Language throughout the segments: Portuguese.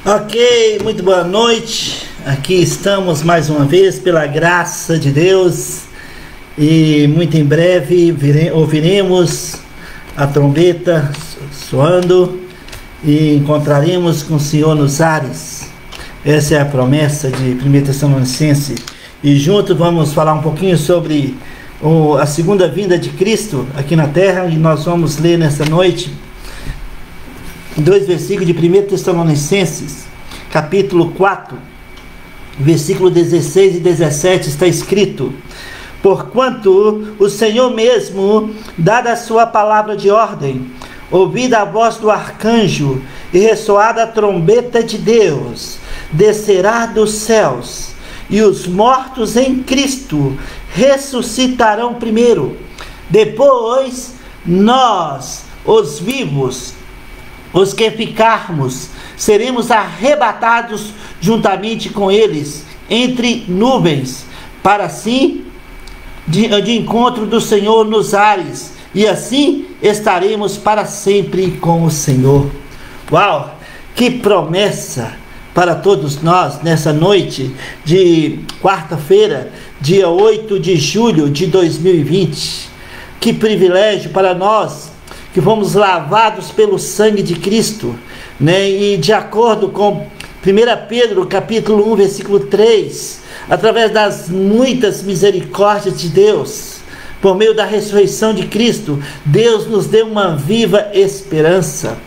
Ok, muito boa noite. Aqui estamos mais uma vez pela graça de Deus e muito em breve ouviremos a trombeta soando e encontraremos com o Senhor nos ares. Essa é a promessa de 1 Tessalonicenses. E juntos vamos falar um pouquinho sobre a segunda vinda de Cristo aqui na terra, e nós vamos ler nessa noite dois versículos de 1 Tessalonicenses, capítulo 4, versículo 16 e 17, está escrito: porquanto o Senhor mesmo, dada a sua palavra de ordem, ouvida a voz do arcanjo e ressoada a trombeta de Deus, descerá dos céus, e os mortos em Cristo ressuscitarão primeiro. Depois nós, os vivos, os que ficarmos, seremos arrebatados juntamente com eles entre nuvens, para assim de encontro do Senhor nos ares, e assim estaremos para sempre com o Senhor. Uau! Que promessa para todos nós nessa noite de quarta-feira, dia 8 de julho de 2020. Que privilégio para nós que fomos lavados pelo sangue de Cristo, né? E de acordo com 1 Pedro capítulo 1, versículo 3, através das muitas misericórdias de Deus, por meio da ressurreição de Cristo, Deus nos deu uma viva esperança.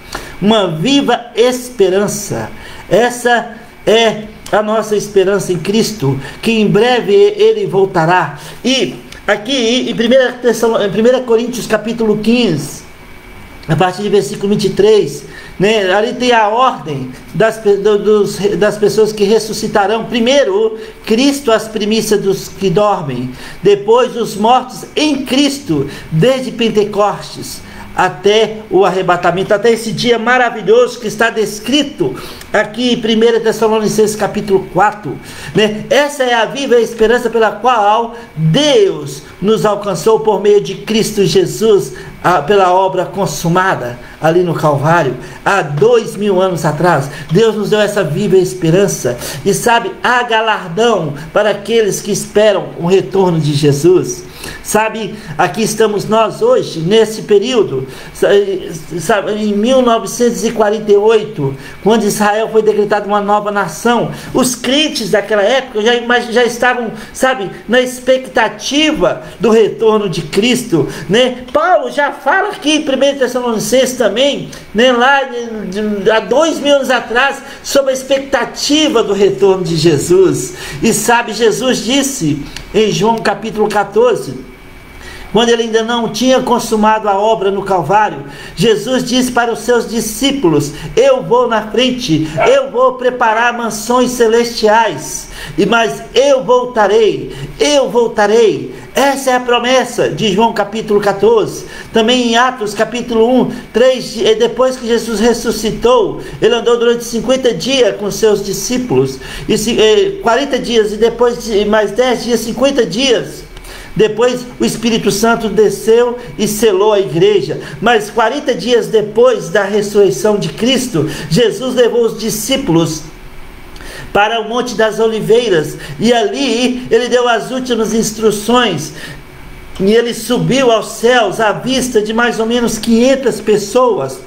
Uma viva esperança. Essa é a nossa esperança em Cristo, que em breve Ele voltará. E aqui em 1 Coríntios capítulo 15, a partir do versículo 23, né, ali tem a ordem das pessoas que ressuscitarão. Primeiro, Cristo, as primícias dos que dormem. Depois, os mortos em Cristo, desde Pentecostes até o arrebatamento, até esse dia maravilhoso que está descrito aqui em 1 Tessalonicenses capítulo 4, né? Essa é a viva esperança pela qual Deus nos alcançou por meio de Cristo Jesus, pela obra consumada ali no Calvário, há 2000 anos atrás. Deus nos deu essa viva esperança, e sabe, há galardão para aqueles que esperam o retorno de Jesus. Sabe, aqui estamos nós hoje, nesse período, sabe, em 1948, quando Israel foi decretada uma nova nação. Os crentes daquela época já estavam, sabe, na expectativa do retorno de Cristo, né? Paulo já fala aqui em 1 Tessalonicenses também, né, lá há 2000 anos atrás, sobre a expectativa do retorno de Jesus. E sabe, Jesus disse em João capítulo 14, quando ele ainda não tinha consumado a obra no Calvário, Jesus disse para os seus discípulos: eu vou na frente, eu vou preparar mansões celestiais, mas eu voltarei. Essa é a promessa de João capítulo 14. Também em Atos capítulo 1, 3, depois que Jesus ressuscitou, ele andou durante 50 dias com seus discípulos, 40 dias, e depois de mais 10 dias, 50 dias. Depois o Espírito Santo desceu e selou a igreja. Mas 40 dias depois da ressurreição de Cristo, Jesus levou os discípulos para o Monte das Oliveiras, e ali ele deu as últimas instruções, e ele subiu aos céus à vista de mais ou menos 500 pessoas,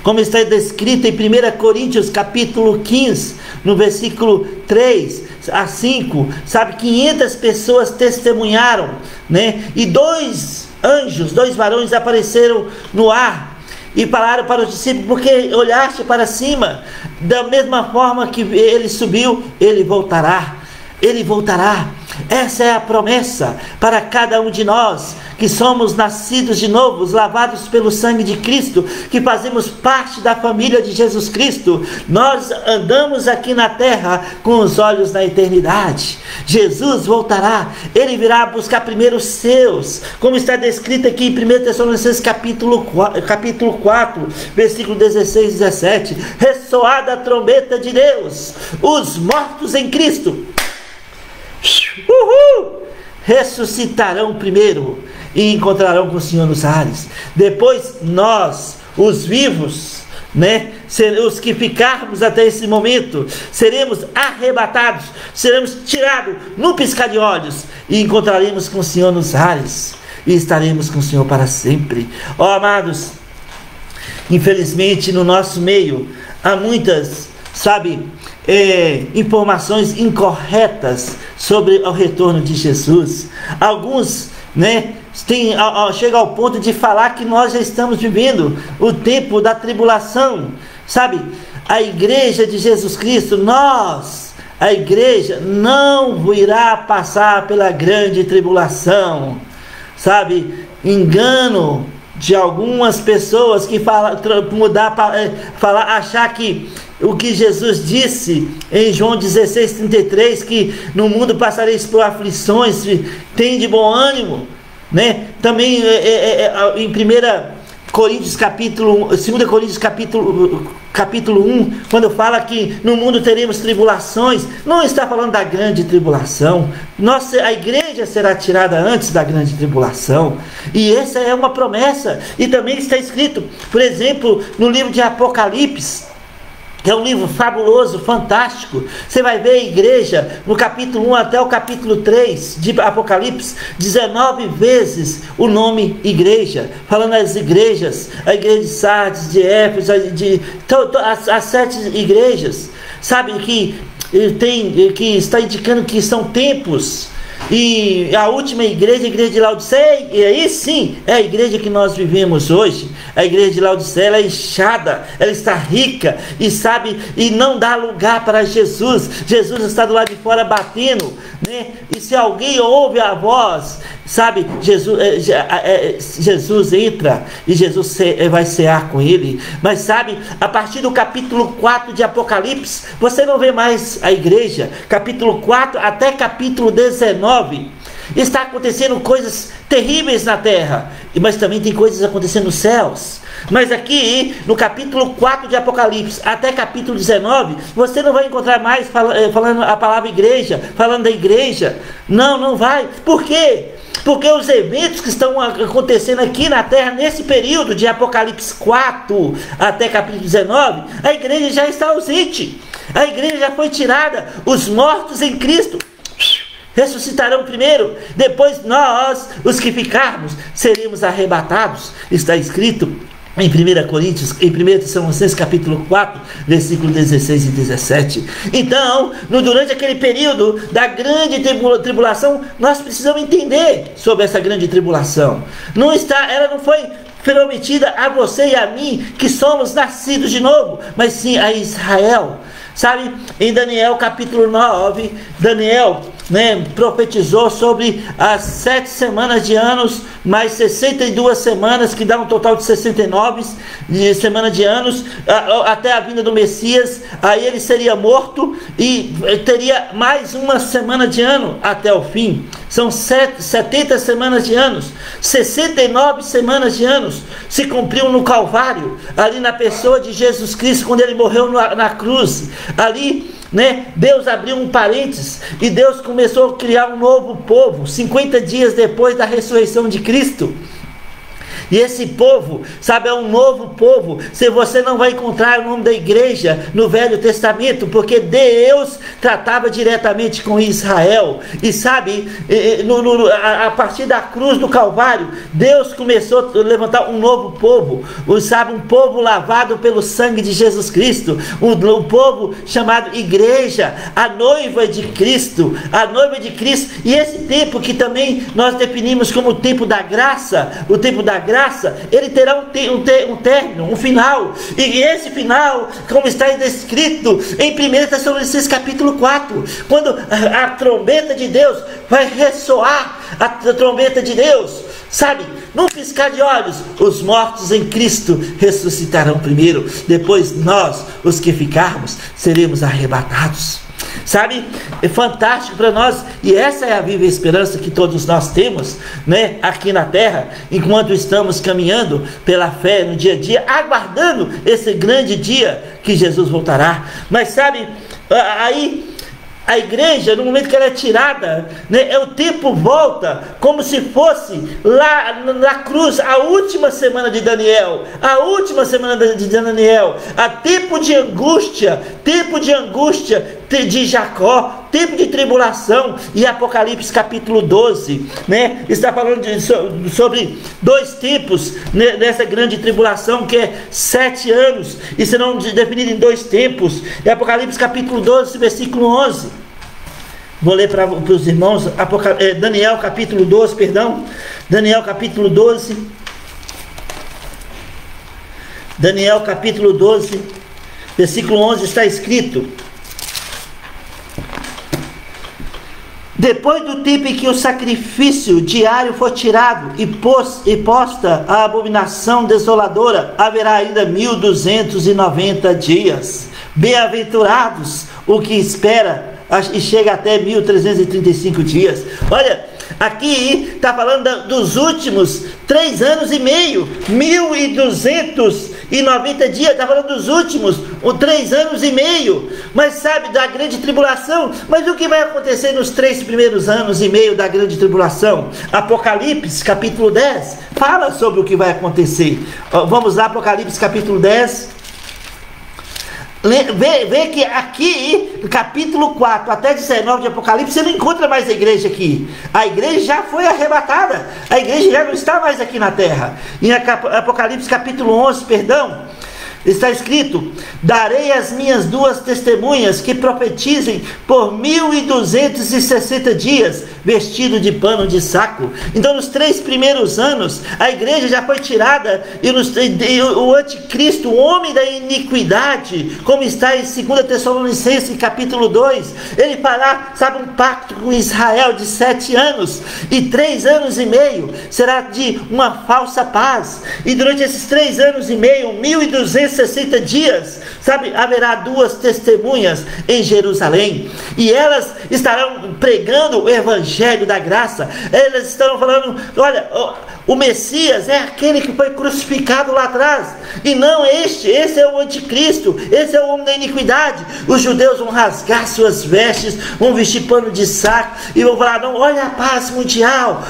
como está descrito em 1 Coríntios capítulo 15, no versículo 3 a 5, sabe, 500 pessoas testemunharam, né? E dois anjos, dois varões apareceram no ar e falaram para os discípulos: porque olhaste para cima, da mesma forma que ele subiu, ele voltará. Ele voltará. Essa é a promessa para cada um de nós, que somos nascidos de novo, lavados pelo sangue de Cristo, que fazemos parte da família de Jesus Cristo. Nós andamos aqui na terra com os olhos na eternidade. Jesus voltará, ele virá buscar primeiro os seus, como está descrito aqui em 1 Tessalonicenses capítulo 4, versículo 16 e 17. Ressoada a trombeta de Deus, os mortos em Cristo ressuscitarão primeiro e encontrarão com o Senhor nos ares. Depois nós, os vivos, né? Os que ficarmos até esse momento, seremos arrebatados, seremos tirados no piscar de olhos e encontraremos com o Senhor nos ares e estaremos com o Senhor para sempre. Ó amados, infelizmente no nosso meio há muitas, informações incorretas sobre o retorno de Jesus. Alguns, né, chega ao ponto de falar que nós já estamos vivendo o tempo da tribulação. A igreja de Jesus Cristo, a igreja não irá passar pela grande tribulação. Engano de algumas pessoas que achar que o que Jesus disse em João 16:33, que no mundo passareis por aflições, tem de bom ânimo, né? Também em 2 Coríntios capítulo 1, quando fala que no mundo teremos tribulações, não está falando da grande tribulação. A igreja será tirada antes da grande tribulação, e essa é uma promessa. E também está escrito, por exemplo, no livro de Apocalipse, que é um livro fabuloso, fantástico. Você vai ver a igreja, no capítulo 1 até o capítulo 3 de Apocalipse, 19 vezes o nome igreja, falando das igrejas, a igreja de Sardes, de Éfeso, as 7 igrejas, que está indicando que são tempos. E a última igreja, a igreja de Laodiceia, e aí sim, é a igreja que nós vivemos hoje. A igreja de Laodiceia, ela é inchada, ela está rica, e não dá lugar para Jesus. Jesus está do lado de fora batendo, né? E se alguém ouve a voz, Jesus entra, e Jesus vai cear com ele. Mas a partir do capítulo 4 de Apocalipse, você não vê mais a igreja. Capítulo 4 até capítulo 19, está acontecendo coisas terríveis na terra, mas também tem coisas acontecendo nos céus. Mas aqui no capítulo 4 de Apocalipse até capítulo 19, você não vai encontrar mais falando a palavra igreja, falando da igreja. Não vai. Por quê? Porque os eventos que estão acontecendo aqui na terra, nesse período de Apocalipse 4 até capítulo 19, a igreja já está ausente, a igreja já foi tirada. Os mortos em Cristo ressuscitarão primeiro, depois nós, os que ficarmos, seremos arrebatados. Está escrito em 1 Coríntios, em 1 Tessalonicenses capítulo 4, versículo 16 e 17. Então, durante aquele período da grande tribulação, nós precisamos entender sobre essa grande tribulação. Ela não foi prometida a você e a mim, que somos nascidos de novo, mas sim a Israel. Em Daniel capítulo 9, Daniel, profetizou sobre as 7 semanas de anos, mais 62 semanas, que dá um total de 69 semanas de anos, até a vinda do Messias. Aí ele seria morto e teria mais uma semana de ano até o fim. São 70 semanas de anos, 69 semanas de anos se cumpriu no Calvário, ali na pessoa de Jesus Cristo, quando ele morreu na cruz. Ali, Deus abriu um parênteses e Deus começou a criar um novo povo, 50 dias depois da ressurreição de Cristo. E esse povo, é um novo povo. Se você não vai encontrar o nome da igreja no Velho Testamento, porque Deus tratava diretamente com Israel. E a partir da cruz do Calvário, Deus começou a levantar um novo povo. Um povo lavado pelo sangue de Jesus Cristo. Um povo chamado igreja, a noiva de Cristo. A noiva de Cristo. E esse tempo que também nós definimos como o tempo da graça, o tempo da graça, ele terá um término, um final. E esse final, como está descrito em 1 Tessalonicenses capítulo 4, quando a trombeta de Deus vai ressoar, a trombeta de Deus, num piscar de olhos, os mortos em Cristo ressuscitarão primeiro, depois nós, os que ficarmos, seremos arrebatados. É fantástico para nós, e essa é a viva esperança que todos nós temos, aqui na terra, enquanto estamos caminhando pela fé no dia a dia, aguardando esse grande dia que Jesus voltará. Mas aí A igreja, no momento que ela é tirada, né, o tempo volta como se fosse lá na cruz, a última semana de Daniel, a tempo de angústia de Jacó, tempo de tribulação. E Apocalipse capítulo 12, né, está falando sobre dois tempos, né, nessa grande tribulação, que é 7 anos, e serão definidos em 2 tempos. É Apocalipse capítulo 12, versículo 11. Vou ler para os irmãos, Daniel capítulo 12, Daniel capítulo 12, versículo 11, está escrito: depois do tempo em que o sacrifício diário for tirado e posta a abominação desoladora, haverá ainda 1290 dias. Bem-aventurados o que espera e chega até 1335 dias. Olha, aqui está falando dos últimos 3 anos e meio, 1290 dias, está falando dos últimos 3 anos e meio, mas sabe, da grande tribulação. Mas o que vai acontecer nos 3 primeiros anos e meio da grande tribulação? Apocalipse capítulo 10 fala sobre o que vai acontecer. Vamos lá, Apocalipse capítulo 10. Vê que aqui, no capítulo 4 até 19 de Apocalipse, você não encontra mais a igreja aqui. A igreja já foi arrebatada. A igreja já não está mais aqui na terra. Em Apocalipse capítulo 11, está escrito: darei as minhas 2 testemunhas que profetizem por 1260 dias, vestido de pano de saco. Então, nos 3 primeiros anos, a igreja já foi tirada, e o anticristo, o homem da iniquidade, como está em 2 Tessalonicenses capítulo 2, ele fará, sabe, um pacto com Israel de 7 anos, e 3 anos e meio será de uma falsa paz. E durante esses 3 anos e meio, 1260 dias, sabe, haverá 2 testemunhas em Jerusalém, e elas estarão pregando o evangelho da graça. Elas estarão falando: olha, o Messias é aquele que foi crucificado lá atrás, e não esse é o anticristo, esse é o homem da iniquidade. Os judeus vão rasgar suas vestes, vão vestir pano de saco, e vão falar: não, olha a paz mundial,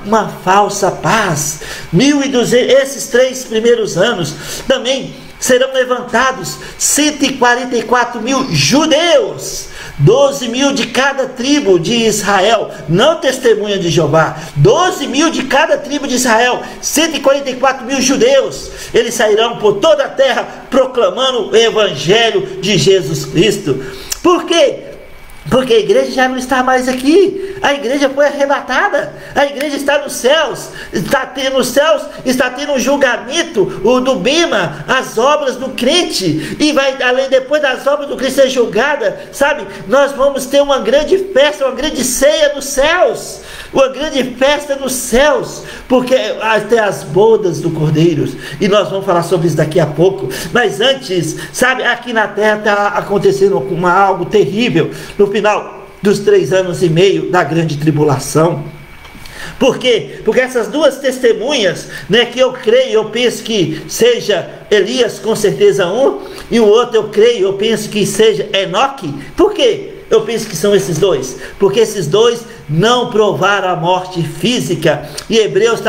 uma falsa paz. 1200, esses 3 primeiros anos também serão levantados 144 mil judeus, 12 mil de cada tribo de Israel, não testemunha de Jeová, 12 mil de cada tribo de Israel, 144 mil judeus. Eles sairão por toda a terra proclamando o evangelho de Jesus Cristo. Por quê? Porque a igreja já não está mais aqui. A igreja foi arrebatada. A igreja está nos céus. Está tendo um julgamento do bema, as obras do crente. E vai, além, depois das obras do crente ser julgada, sabe, nós vamos ter uma grande festa, uma grande ceia nos céus. Uma grande festa nos céus, porque até as bodas do Cordeiro, e nós vamos falar sobre isso daqui a pouco. Mas antes, sabe, aqui na terra está acontecendo algo terrível no final dos 3 anos e meio da grande tribulação. Por quê? Porque essas 2 testemunhas, né, que eu penso que seja Elias, com certeza um, e o outro eu penso que seja Enoque. Por quê? Eu penso que são esses 2, porque esses 2 não provaram a morte física. E Hebreus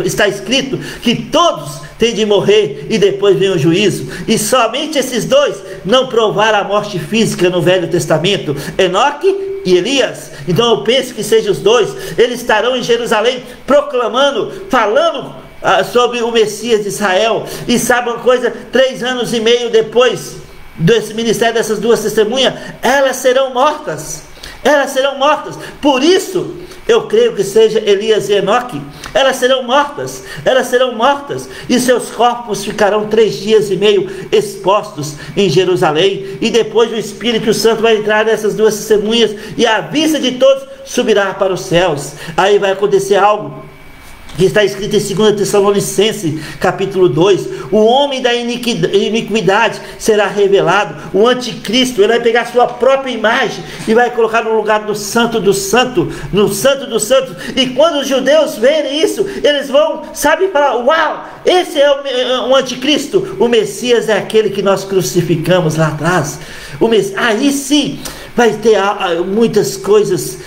está escrito que todos têm de morrer e depois vem o juízo. E somente esses 2 não provaram a morte física no Velho Testamento, Enoque e Elias. Então eu penso que sejam os 2. Eles estarão em Jerusalém proclamando, falando sobre o Messias de Israel. E sabe uma coisa? 3 anos e meio depois desse ministério dessas 2 testemunhas, elas serão mortas. Por isso eu creio que seja Elias e Enoque. Elas serão mortas, e seus corpos ficarão 3 dias e meio expostos em Jerusalém, e depois o Espírito Santo vai entrar nessas 2 testemunhas, e à vista de todos subirá para os céus. Aí vai acontecer algo que está escrito em 2 Tessalonicenses capítulo 2, o homem da iniquidade será revelado, o anticristo. Ele vai pegar sua própria imagem e vai colocar no lugar do santo do santo, no santo dos santos, e quando os judeus verem isso, eles vão, sabe, falar: uau, esse é o anticristo, o Messias é aquele que nós crucificamos lá atrás. Aí sim vai ter muitas coisas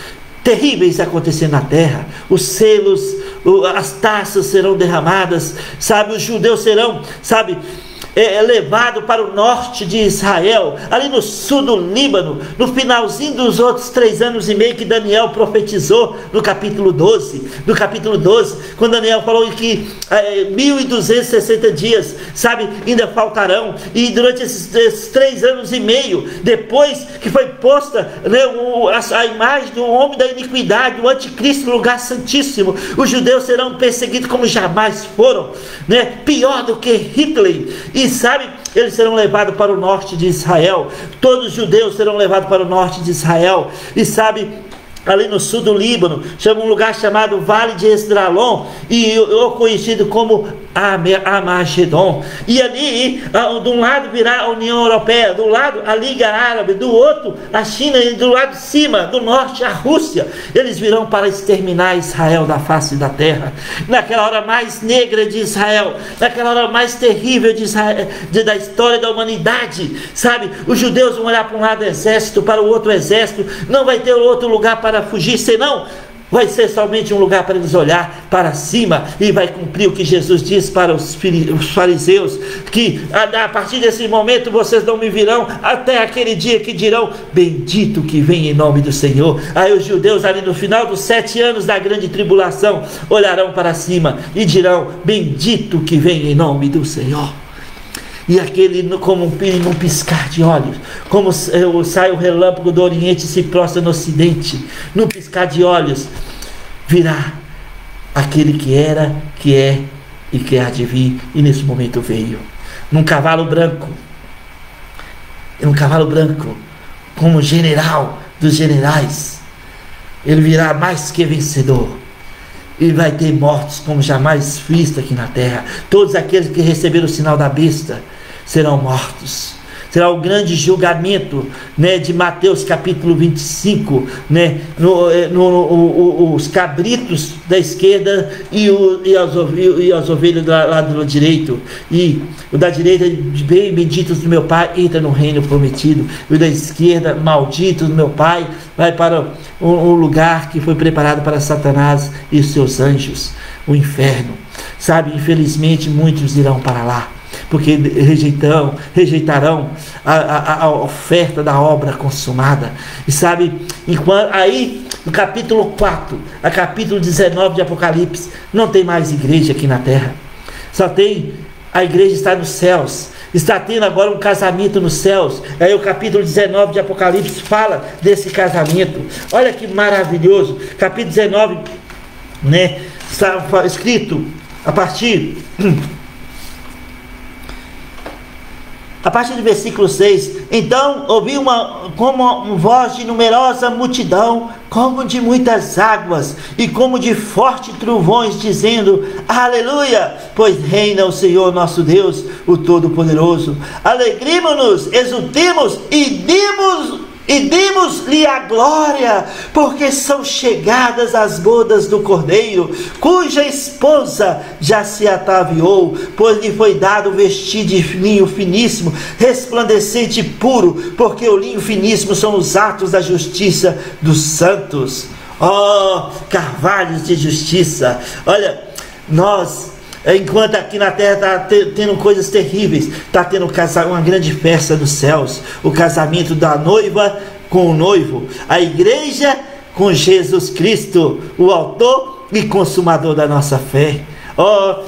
terríveis acontecendo na terra. Os selos, as taças serão derramadas, sabe? Os judeus serão, sabe, levado para o norte de Israel, ali no sul do Líbano, no finalzinho dos outros 3 anos e meio que Daniel profetizou no capítulo 12, quando Daniel falou que 1260 dias, sabe, ainda faltarão, e durante esses 3 anos e meio, depois que foi posta, né, a imagem do homem da iniquidade, o anticristo no lugar santíssimo, os judeus serão perseguidos como jamais foram, né, pior do que Hitler. E sabe, eles serão levados para o norte de Israel. Todos os judeus serão levados para o norte de Israel. E sabe, ali no sul do Líbano, chama um lugar chamado Vale de Esdralon, e conhecido como Amagedon. E ali, de um lado virá a União Europeia, do lado a Liga Árabe, do outro a China, e do lado de cima, do norte, a Rússia. Eles virão para exterminar Israel da face da terra. Naquela hora mais negra de Israel, naquela hora mais terrível de Israel, da história da humanidade, sabe? Os judeus vão olhar para um lado exército, para o outro exército, não vai ter outro lugar para fugir, senão vai ser somente um lugar para eles olhar para cima, e vai cumprir o que Jesus disse para os fariseus, que a partir desse momento vocês não me virão até aquele dia que dirão: bendito que vem em nome do Senhor. Aí os judeus, ali no final dos 7 anos da grande tribulação, olharão para cima e dirão: bendito que vem em nome do Senhor. E aquele, como um piscar de olhos, como sai o relâmpago do Oriente e se prostra no Ocidente, num piscar de olhos, virá aquele que era, que é e que há de vir, e nesse momento veio, num cavalo branco, como general dos generais. Ele virá mais que vencedor, e vai ter mortos como jamais visto aqui na terra. Todos aqueles que receberam o sinal da besta serão mortos. Será o grande julgamento, né, de Mateus capítulo 25, né, os cabritos da esquerda e as ovelhas do lado direito, e o da direita: bem benditos do meu Pai, entra no reino prometido, e o da esquerda: maldito do meu Pai, vai para um lugar que foi preparado para Satanás e os seus anjos, o inferno. Sabe, infelizmente muitos irão para lá, porque rejeitarão a oferta da obra consumada. E sabe, aí no capítulo 4 a capítulo 19 de Apocalipse, não tem mais igreja aqui na terra, só tem, a igreja está nos céus. Está tendo agora um casamento nos céus. Aí o capítulo 19 de Apocalipse fala desse casamento. Olha que maravilhoso. Capítulo 19, né, está escrito a partir do versículo 6. Então ouvi como uma voz de numerosa multidão, como de muitas águas, e como de fortes trovões, dizendo: aleluia, pois reina o Senhor nosso Deus, o Todo-Poderoso. Alegrimo-nos, exultemos e demos-lhe a glória, porque são chegadas as bodas do Cordeiro, cuja esposa já se ataviou, pois lhe foi dado vestir de linho finíssimo, resplandecente e puro, porque o linho finíssimo são os atos da justiça dos santos. Oh, carvalhos de justiça! Olha, enquanto aqui na terra está tendo coisas terríveis, está tendo uma grande festa nos céus, o casamento da noiva com o noivo, a igreja com Jesus Cristo, o autor e consumador da nossa fé.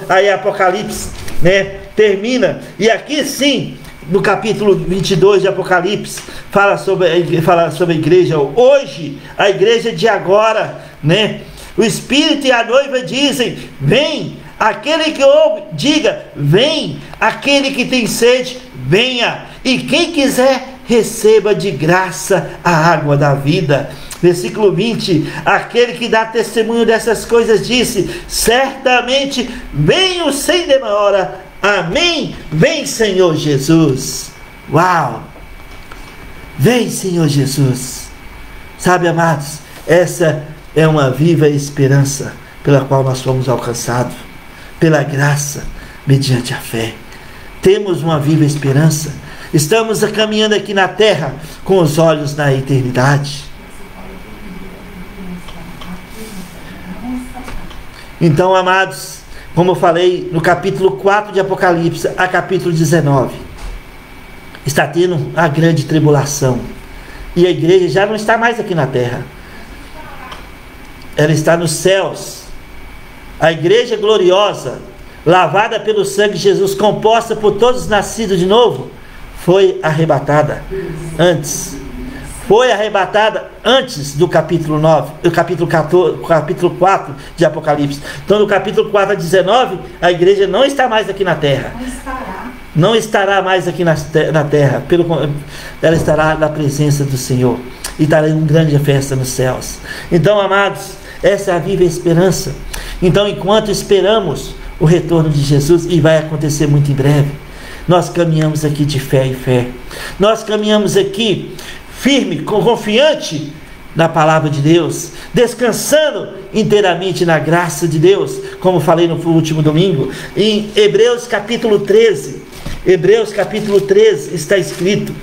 Aí Apocalipse, né, termina, e aqui sim, no capítulo 22 de Apocalipse, fala sobre a igreja hoje, a igreja de agora, né? O Espírito e a noiva dizem: vem. Aquele que ouve, diga: vem. Aquele que tem sede, venha. E quem quiser, receba de graça a água da vida. Versículo 20: aquele que dá testemunho dessas coisas disse: certamente venho sem demora. Amém. Vem, Senhor Jesus. Uau! Vem, Senhor Jesus. Sabe, amados, essa é uma viva esperança pela qual nós fomos alcançados, pela graça, mediante a fé. Temos uma viva esperança. Estamos caminhando aqui na terra com os olhos na eternidade. Então, amados, como eu falei, no capítulo 4 de Apocalipse, a capítulo 19, está tendo a grande tribulação. E a igreja já não está mais aqui na terra. Ela está nos céus. A igreja gloriosa, lavada pelo sangue de Jesus, composta por todos os nascidos de novo, foi arrebatada antes. Foi arrebatada antes do capítulo 9, do capítulo 14, capítulo 4 de Apocalipse. Então, no capítulo 4 a 19, a igreja não está mais aqui na terra. Não estará mais aqui na terra. Ela estará na presença do Senhor. E estará em uma grande festa nos céus. Então, amados, essa é a viva esperança. Então, enquanto esperamos o retorno de Jesus, e vai acontecer muito em breve, nós caminhamos aqui de fé em fé. Nós caminhamos aqui firme, confiante na palavra de Deus, descansando inteiramente na graça de Deus, como falei no último domingo, em Hebreus capítulo 13. Hebreus capítulo 13 está escrito,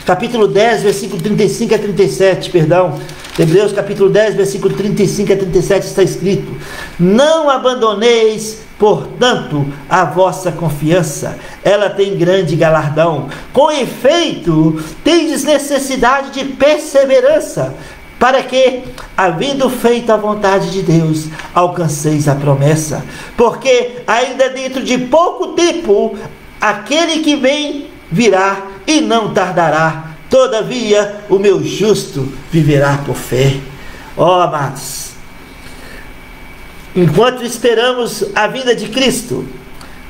capítulo 10, versículo 35 a 37, perdão. Hebreus capítulo 10, versículo 35 a 37 está escrito: não abandoneis, portanto, a vossa confiança, ela tem grande galardão. Com efeito, tendes necessidade de perseverança, para que, havendo feito a vontade de Deus, alcanceis a promessa. Porque ainda dentro de pouco tempo, aquele que vem virá e não tardará. Todavia, o meu justo viverá por fé. Ó, amados, enquanto esperamos a vinda de Cristo,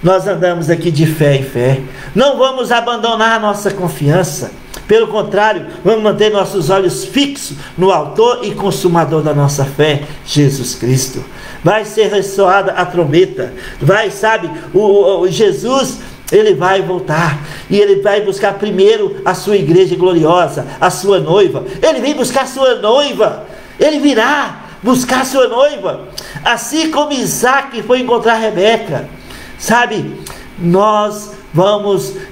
nós andamos aqui de fé em fé. Não vamos abandonar a nossa confiança. Pelo contrário, vamos manter nossos olhos fixos no autor e consumador da nossa fé, Jesus Cristo. Vai ser ressoada a trombeta. Jesus, ele vai voltar. E ele vai buscar primeiro a sua igreja gloriosa, a sua noiva. Ele vem buscar a sua noiva. Ele virá buscar a sua noiva. Assim como Isaac foi encontrar Rebeca.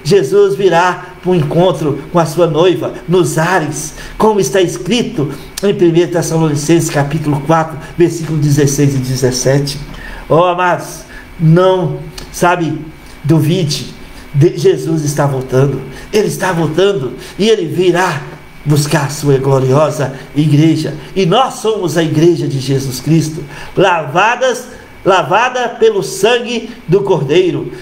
Jesus virá para o encontro com a sua noiva nos ares, como está escrito em 1 Tessalonicenses capítulo 4, versículo 16 e 17. Amados, não, duvide, Jesus está voltando. Ele está voltando e ele virá buscar a sua gloriosa igreja. E nós somos a igreja de Jesus Cristo, lavada pelo sangue do Cordeiro.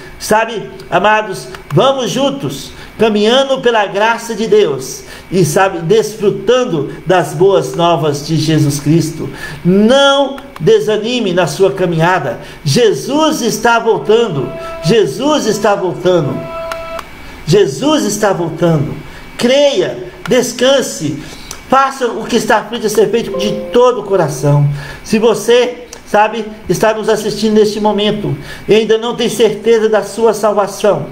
Amados, vamos juntos, caminhando pela graça de Deus e desfrutando das boas novas de Jesus Cristo. Não desanime na sua caminhada. Jesus está voltando. Jesus está voltando. Jesus está voltando. Creia, descanse, faça o que está feito a ser feito de todo o coração. Se você está nos assistindo neste momento e ainda não tem certeza da sua salvação,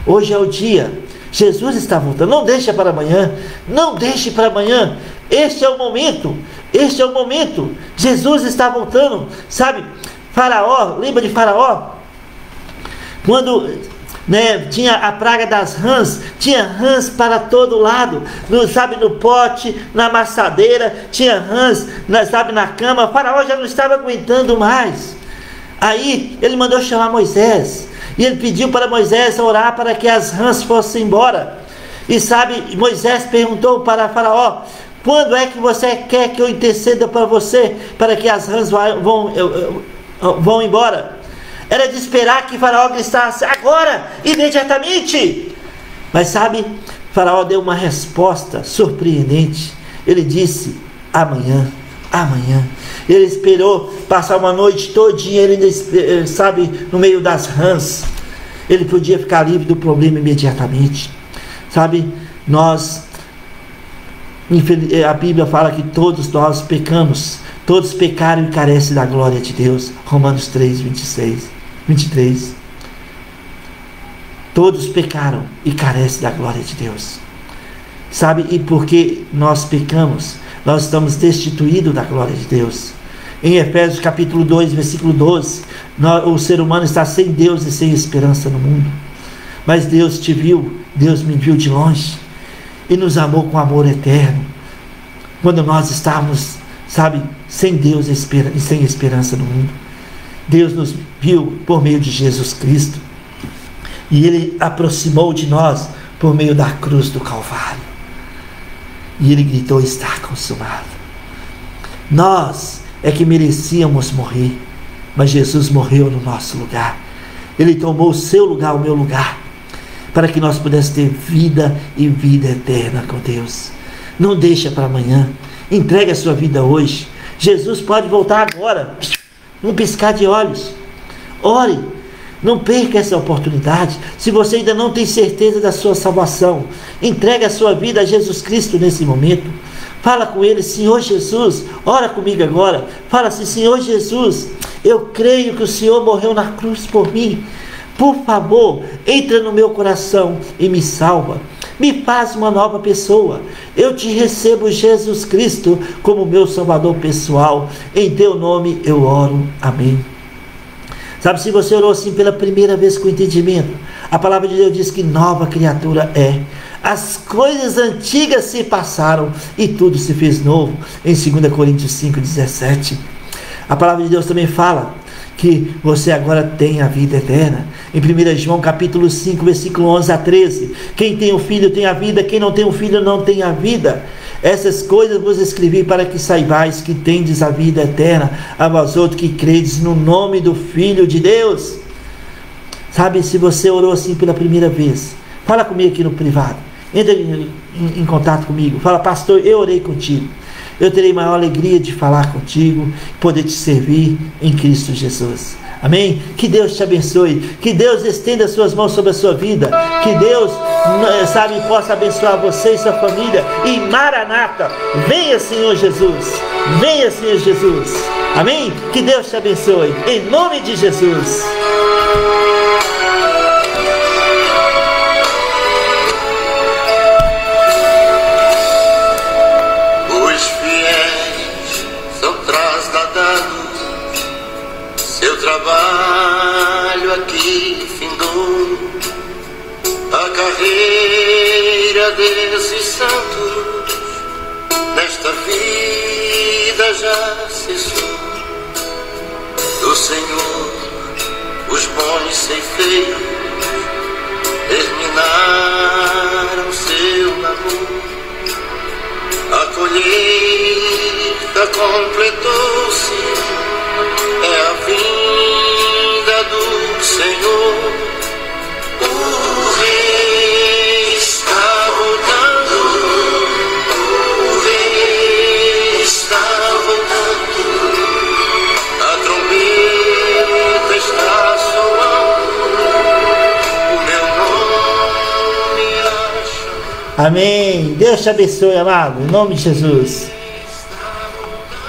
hoje é o dia. Jesus está voltando. Não deixe para amanhã. Não deixe para amanhã. Este é o momento. Este é o momento. Jesus está voltando. Faraó, lembra de Faraó? Quando tinha a praga das rãs, tinha rãs para todo lado, no pote, na amassadeira, tinha rãs, na cama. Faraó já não estava aguentando mais. Aí ele mandou chamar Moisés, e ele pediu para Moisés orar para que as rãs fossem embora. E Moisés perguntou para Faraó: quando é que você quer que eu interceda para você, para que as rãs vão embora? Era de esperar que Faraó gritasse: agora, imediatamente. Mas Faraó deu uma resposta surpreendente. Ele disse: amanhã, amanhã. Ele esperou passar uma noite todinha, ele no meio das rãs. Ele podia ficar livre do problema imediatamente. A Bíblia fala que todos nós pecamos. Todos pecaram e carecem da glória de Deus. Romanos 3, 23. Todos pecaram e carecem da glória de Deus. E porque nós pecamos, nós estamos destituídos da glória de Deus. Em Efésios capítulo 2, versículo 12, o ser humano está sem Deus e sem esperança no mundo. Mas Deus te viu, Deus me viu de longe e nos amou com amor eterno, quando nós estávamos, sabe, sem Deus e sem esperança no mundo. Deus nos viu por meio de Jesus Cristo, e Ele aproximou de nós por meio da cruz do Calvário, e Ele gritou: está consumado. Nós é que merecíamos morrer, mas Jesus morreu no nosso lugar. Ele tomou o seu lugar, o meu lugar, para que nós pudéssemos ter vida e vida eterna com Deus. Não deixa para amanhã, entregue a sua vida hoje. Jesus pode voltar agora, num piscar de olhos. Ore, não perca essa oportunidade. Se você ainda não tem certeza da sua salvação, entregue a sua vida a Jesus Cristo nesse momento. Fala com Ele: Senhor Jesus, ora comigo agora. Fala assim: Senhor Jesus, eu creio que o Senhor morreu na cruz por mim. Por favor, entra no meu coração e me salva. Me faz uma nova pessoa. Eu te recebo, Jesus Cristo, como meu Salvador pessoal. Em teu nome eu oro. Amém. Sabe, se você orou assim pela primeira vez com entendimento, a palavra de Deus diz que nova criatura é. As coisas antigas se passaram e tudo se fez novo. Em 2 Coríntios 5,17. A palavra de Deus também fala que você agora tem a vida eterna. Em 1 João capítulo 5, versículo 11 a 13. Quem tem o Filho tem a vida, quem não tem o Filho não tem a vida. Essas coisas vos escrevi para que saibais que tendes a vida eterna, a vós outros que credes no nome do Filho de Deus. Sabe, se você orou assim pela primeira vez, fala comigo aqui no privado. Entra em contato comigo. Fala: pastor, eu orei contigo. Eu terei maior alegria de falar contigo, poder te servir em Cristo Jesus. Amém? Que Deus te abençoe. Que Deus estenda suas mãos sobre a sua vida. Que Deus, sabe, possa abençoar você e sua família. E Maranata, venha, Senhor Jesus. Venha, Senhor Jesus. Amém? Que Deus te abençoe. Em nome de Jesus. Seu trabalho aqui findou, a carreira desses santos nesta vida já cessou. Do Senhor os bons ceifeiros terminaram seu labor, a colheita completou-se. É a vinda do Senhor. O Rei está voltando. O Rei está voltando. A trombeta está soando. O meu nome acha. Amém. Deus te abençoe, amado. Em nome de Jesus.